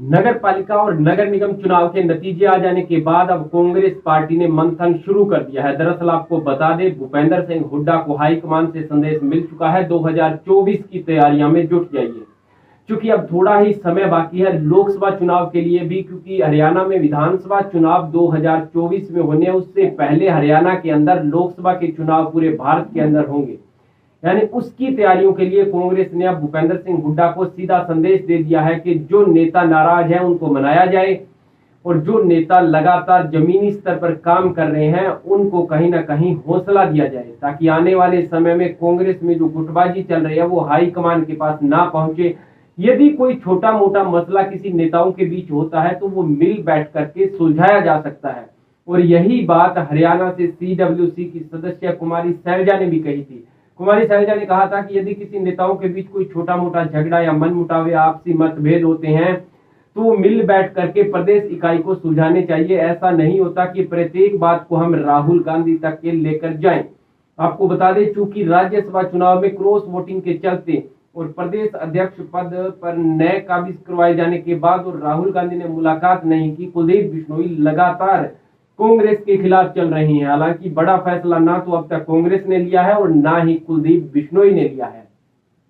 नगर पालिका और नगर निगम चुनाव के नतीजे आ जाने के बाद अब कांग्रेस पार्टी ने मंथन शुरू कर दिया है। दरअसल आपको बता दें, भूपेंद्र सिंह हुड्डा को हाईकमान से संदेश मिल चुका है, 2024 की तैयारियों में जुट जाइए। क्योंकि अब थोड़ा ही समय बाकी है लोकसभा चुनाव के लिए भी, क्योंकि हरियाणा में विधानसभा चुनाव 2024 में होने, उससे पहले हरियाणा के अंदर लोकसभा के चुनाव पूरे भारत के अंदर होंगे। यानी उसकी तैयारियों के लिए कांग्रेस ने अब भूपेंद्र सिंह हुड्डा को सीधा संदेश दे दिया है कि जो नेता नाराज हैं उनको मनाया जाए, और जो नेता लगातार जमीनी स्तर पर काम कर रहे हैं उनको कहीं ना कहीं हौसला दिया जाए, ताकि आने वाले समय में कांग्रेस में जो गुटबाजी चल रही है वो हाईकमान के पास ना पहुंचे। यदि कोई छोटा मोटा मसला किसी नेताओं के बीच होता है तो वो मिल बैठ करके सुलझाया जा सकता है, और यही बात हरियाणा से CWC की सदस्य कुमारी शैलजा ने भी कही थी। कुमारी शैलजा ने कहा था कि यदि किसी नेताओं के बीच कोई छोटा मोटा झगड़ा या मनमुटाव या आपसी मतभेद होते हैं तो वो मिल बैठ करके प्रदेश इकाई को सुलझाने चाहिए। ऐसा नहीं होता कि प्रत्येक बात को हम राहुल गांधी तक के लेकर जाएं। आपको बता दें, चूंकि राज्यसभा चुनाव में क्रॉस वोटिंग के चलते और प्रदेश अध्यक्ष पद पर नए काबिज करवाए जाने के बाद और राहुल गांधी ने मुलाकात नहीं की, कुलदीप बिश्नोई लगातार कांग्रेस के खिलाफ चल रही हैं। हालांकि बड़ा फैसला ना तो अब तक कांग्रेस ने लिया है और ना ही कुलदीप बिश्नोई ने लिया है।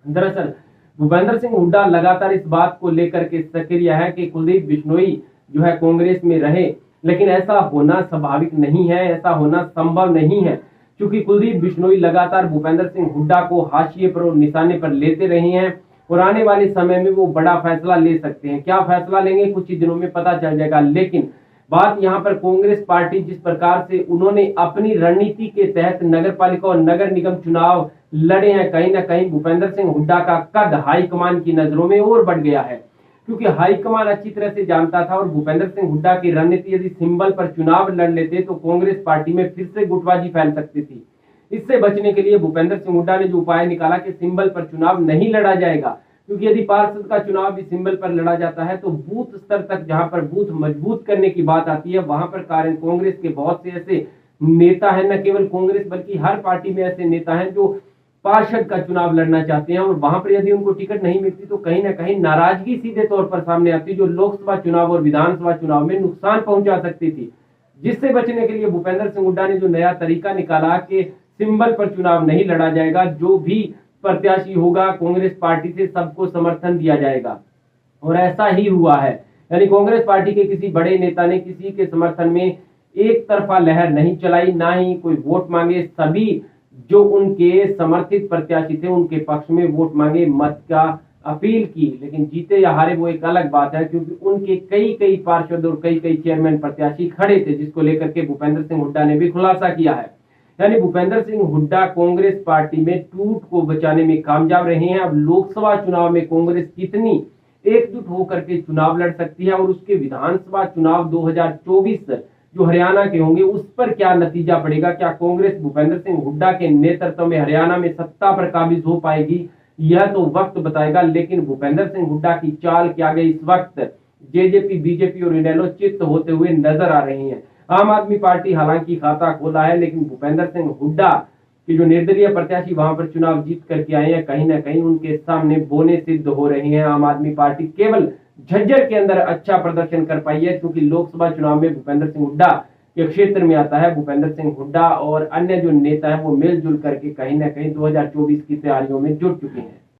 दरअसल भूपेंद्र सिंह हुड्डा लगातार इस बात को लेकर के सक्रिय है कि कुलदीप बिश्नोई जो है कांग्रेस में रहे, लेकिन ऐसा होना स्वाभाविक नहीं है, ऐसा होना संभव नहीं है, क्योंकि कुलदीप बिश्नोई लगातार भूपेंद्र सिंह हुड्डा को हाशिए पर और निशाने पर लेते रहे हैं, और आने वाले समय में वो बड़ा फैसला ले सकते हैं। क्या फैसला लेंगे कुछ ही दिनों में पता चल जाएगा। लेकिन बात यहाँ पर कांग्रेस पार्टी जिस प्रकार से उन्होंने अपनी रणनीति के तहत नगर पालिका और नगर निगम चुनाव लड़े हैं, कहीं ना कहीं भूपेंद्र सिंह हुड्डा का कद हाईकमान की नजरों में और बढ़ गया है, क्योंकि हाईकमान अच्छी तरह से जानता था। और भूपेंद्र सिंह हुड्डा की रणनीति यदि सिंबल पर चुनाव लड़ लेते तो कांग्रेस पार्टी में फिर से गुटबाजी फैल सकती थी। इससे बचने के लिए भूपेंद्र सिंह हुड्डा ने जो उपाय निकाला कि सिंबल पर चुनाव नहीं लड़ा जाएगा, क्योंकि यदि पार्षद का चुनाव भी सिंबल पर लड़ा जाता है तो बूथ स्तर तक, जहां पर बूथ मजबूत करने की बात आती है, वहां पर कांग्रेस के बहुत से ऐसे नेता हैं, न केवल कांग्रेस बल्कि हर पार्टी में ऐसे नेता हैं जो पार्षद का चुनाव लड़ना चाहते हैं, और वहां पर यदि उनको टिकट नहीं मिलती तो कहीं ना कहीं नाराजगी सीधे तौर पर सामने आती, जो लोकसभा चुनाव और विधानसभा चुनाव में नुकसान पहुंचा सकती थी। जिससे बचने के लिए भूपेंद्र सिंह हुड्डा ने जो नया तरीका निकाला कि सिंबल पर चुनाव नहीं लड़ा जाएगा, जो भी प्रत्याशी होगा कांग्रेस पार्टी से सबको समर्थन दिया जाएगा, और ऐसा ही हुआ है। यानी कांग्रेस पार्टी के किसी बड़े नेता ने किसी के समर्थन में एक तरफा लहर नहीं चलाई, ना ही कोई वोट मांगे। सभी जो उनके समर्थित प्रत्याशी थे उनके पक्ष में वोट मांगे, मत का अपील की, लेकिन जीते या हारे वो एक अलग बात है, क्योंकि उनके कई पार्षद और कई चेयरमैन प्रत्याशी खड़े थे, जिसको लेकर के भूपेंद्र सिंह हुड्डा ने भी खुलासा किया है। यानी भूपेंद्र सिंह हुड्डा कांग्रेस पार्टी में टूट को बचाने में कामयाब रहे हैं। अब लोकसभा चुनाव में कांग्रेस कितनी एकजुट होकर के चुनाव लड़ सकती है, और उसके विधानसभा चुनाव 2024 जो हरियाणा के होंगे उस पर क्या नतीजा पड़ेगा। क्या कांग्रेस भूपेंद्र सिंह हुड्डा के नेतृत्व में हरियाणा में सत्ता पर काबिज हो पाएगी, यह तो वक्त बताएगा। लेकिन भूपेंद्र सिंह हुड्डा की चाल क्या गई, इस वक्त जेजेपी, बीजेपी और इनेलो चित्त होते हुए नजर आ रही है। आम आदमी पार्टी हालांकि खाता खोला है, लेकिन भूपेंद्र सिंह हुड्डा की जो निर्दलीय प्रत्याशी वहां पर चुनाव जीत करके आए हैं, कहीं ना कहीं उनके सामने बोने सिद्ध हो रही हैं। आम आदमी पार्टी केवल झज्जर के अंदर अच्छा प्रदर्शन कर पाई है, क्योंकि लोकसभा चुनाव में भूपेंद्र सिंह हुड्डा के क्षेत्र में आता है। भूपेंद्र सिंह हुड्डा और अन्य जो नेता है वो मिलजुल करके कहीं ना कहीं 2024 की तैयारियों में जुट चुके हैं।